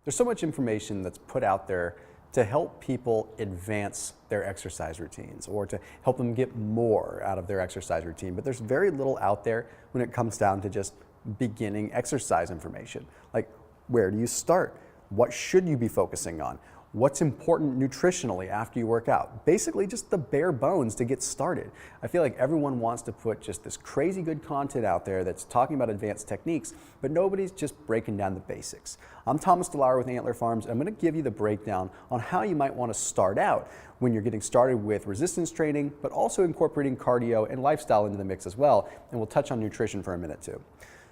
There's so much information that's put out there to help people advance their exercise routines or to help them get more out of their exercise routine. But there's very little out there when it comes down to just beginning exercise information. Like, where do you start? What should you be focusing on? What's important nutritionally after you work out? Basically just the bare bones to get started. I feel like everyone wants to put just this crazy good content out there that's talking about advanced techniques, but nobody's just breaking down the basics. I'm Thomas DeLauer with Antler Farms. I'm going to give you the breakdown on how you might want to start out when you're getting started with resistance training, but also incorporating cardio and lifestyle into the mix as well. And we'll touch on nutrition for a minute too.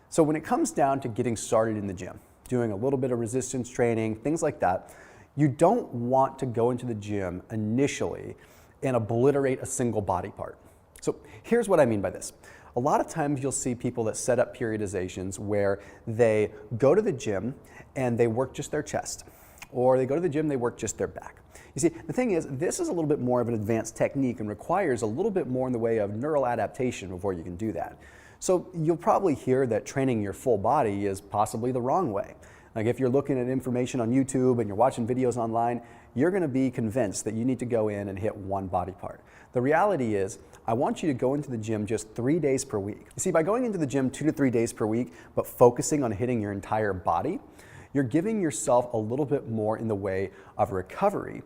So when it comes down to getting started in the gym, doing a little bit of resistance training, things like that, you don't want to go into the gym initially and obliterate a single body part. So here's what I mean by this. A lot of times you'll see people that set up periodizations where they go to the gym and they work just their chest, or they go to the gym, they work just their back. You see, the thing is, this is a little bit more of an advanced technique and requires a little bit more in the way of neural adaptation before you can do that. So you'll probably hear that training your full body is possibly the wrong way. Like if you're looking at information on YouTube and you're watching videos online, you're going to be convinced that you need to go in and hit one body part. The reality is, I want you to go into the gym just 3 days per week. You see, by going into the gym 2 to 3 days per week, but focusing on hitting your entire body, you're giving yourself a little bit more in the way of recovery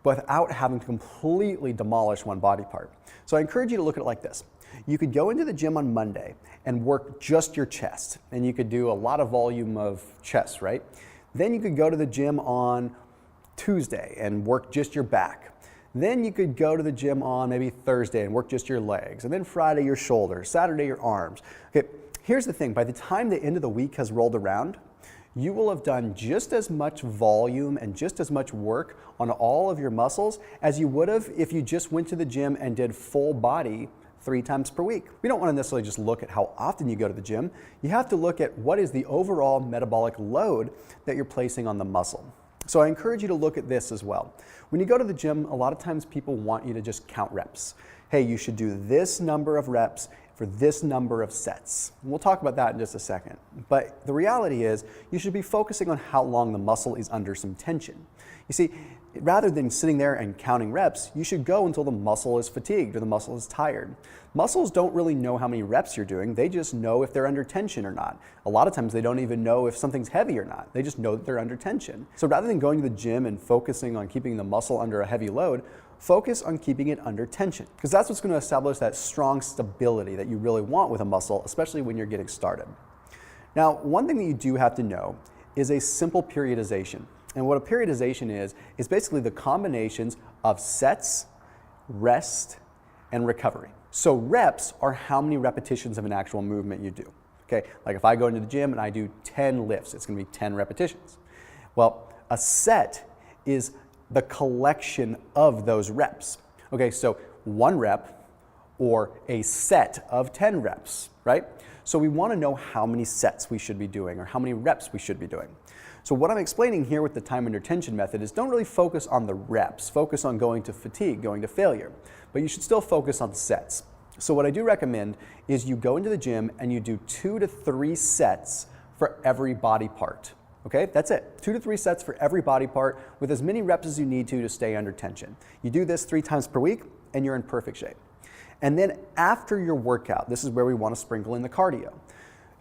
without having to completely demolish one body part. So I encourage you to look at it like this. You could go into the gym on Monday and work just your chest, and you could do a lot of volume of chest, right? Then you could go to the gym on Tuesday and work just your back. Then you could go to the gym on maybe Thursday and work just your legs, and then Friday your shoulders, Saturday your arms. Okay, here's the thing, by the time the end of the week has rolled around, you will have done just as much volume and just as much work on all of your muscles as you would have if you just went to the gym and did full body 3 times per week. We don't want to necessarily just look at how often you go to the gym. You have to look at what is the overall metabolic load that you're placing on the muscle. So I encourage you to look at this as well. When you go to the gym, a lot of times people want you to just count reps. Hey, you should do this number of reps for this number of sets. And we'll talk about that in just a second. But the reality is, you should be focusing on how long the muscle is under some tension. You see, rather than sitting there and counting reps, you should go until the muscle is fatigued or the muscle is tired. Muscles don't really know how many reps you're doing, they just know if they're under tension or not. A lot of times they don't even know if something's heavy or not, they just know that they're under tension. So rather than going to the gym and focusing on keeping the muscle under a heavy load, focus on keeping it under tension, because that's what's going to establish that strong stability that you really want with a muscle, especially when you're getting started. Now, one thing that you do have to know is a simple periodization. And what a periodization is basically the combinations of sets, rest, and recovery. So reps are how many repetitions of an actual movement you do. Okay, like if I go into the gym and I do 10 lifts, it's going to be 10 repetitions. Well, a set is the collection of those reps. Okay, so 1 rep or a set of 10 reps, right? So we want to know how many sets we should be doing or how many reps we should be doing. So what I'm explaining here with the time under tension method is don't really focus on the reps, focus on going to fatigue, going to failure, but you should still focus on sets. So what I do recommend is you go into the gym and you do 2 to 3 sets for every body part. Okay, that's it. 2 to 3 sets for every body part with as many reps as you need to stay under tension. You do this 3 times per week and you're in perfect shape. And then after your workout, this is where we want to sprinkle in the cardio.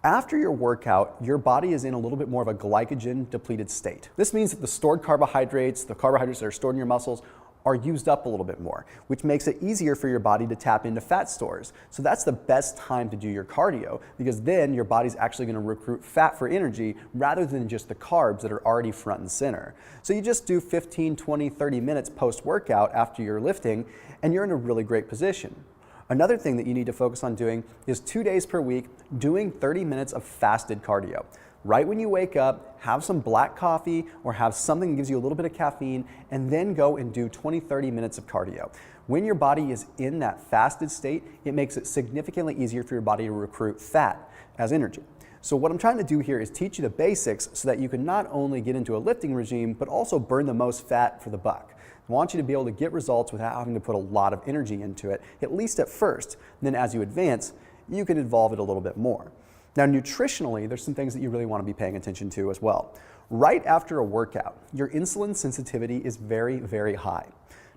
After your workout, your body is in a little bit more of a glycogen depleted state. This means that the stored carbohydrates, the carbohydrates that are stored in your muscles, are used up a little bit more, which makes it easier for your body to tap into fat stores. So that's the best time to do your cardio, because then your body's actually going to recruit fat for energy rather than just the carbs that are already front and center. So you just do 15, 20, 30 minutes post-workout after you're lifting, and you're in a really great position. Another thing that you need to focus on doing is 2 days per week doing 30 minutes of fasted cardio. Right when you wake up, have some black coffee or have something that gives you a little bit of caffeine, and then go and do 20, 30 minutes of cardio. When your body is in that fasted state, it makes it significantly easier for your body to recruit fat as energy. So what I'm trying to do here is teach you the basics so that you can not only get into a lifting regime, but also burn the most fat for the buck. I want you to be able to get results without having to put a lot of energy into it, at least at first. And then as you advance, you can evolve it a little bit more. Now, nutritionally, there's some things that you really want to be paying attention to as well. Right after a workout, your insulin sensitivity is very, very high.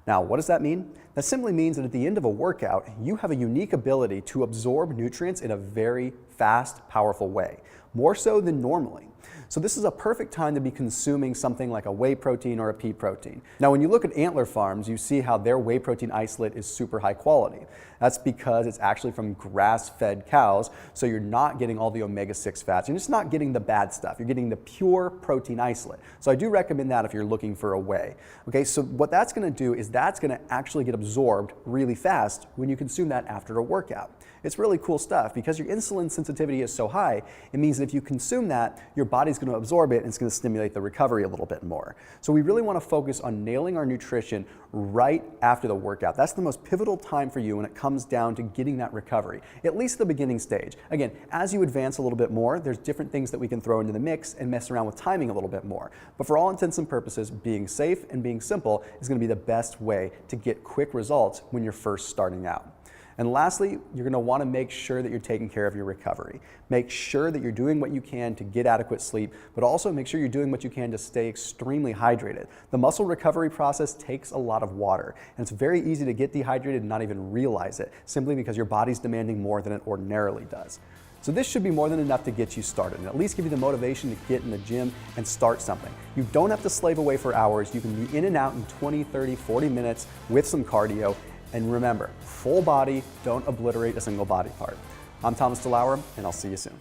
Now, what does that mean? That simply means that at the end of a workout, you have a unique ability to absorb nutrients in a very fast, powerful way, more so than normally. So this is a perfect time to be consuming something like a whey protein or a pea protein. Now, when you look at Antler Farms, you see how their whey protein isolate is super high quality. That's because it's actually from grass-fed cows, so you're not getting all the omega-6 fats. You're just not getting the bad stuff. You're getting the pure protein isolate. So I do recommend that if you're looking for a whey. Okay, so what that's gonna do is that's gonna actually get absorbed really fast when you consume that after a workout. It's really cool stuff because your insulin sensitivity is so high, it means that if you consume that, your body's going to absorb it and it's going to stimulate the recovery a little bit more. So we really want to focus on nailing our nutrition right after the workout. That's the most pivotal time for you when it comes down to getting that recovery, at least the beginning stage. Again, as you advance a little bit more, there's different things that we can throw into the mix and mess around with timing a little bit more. But for all intents and purposes, being safe and being simple is going to be the best way to get quick results when you're first starting out. And lastly, you're going to want to make sure that you're taking care of your recovery. Make sure that you're doing what you can to get adequate sleep, but also make sure you're doing what you can to stay extremely hydrated. The muscle recovery process takes a lot of water, and it's very easy to get dehydrated and not even realize it, simply because your body's demanding more than it ordinarily does. So this should be more than enough to get you started and at least give you the motivation to get in the gym and start something. You don't have to slave away for hours. You can be in and out in 20, 30, 40 minutes with some cardio. And remember, full body, don't obliterate a single body part. I'm Thomas DeLauer, and I'll see you soon.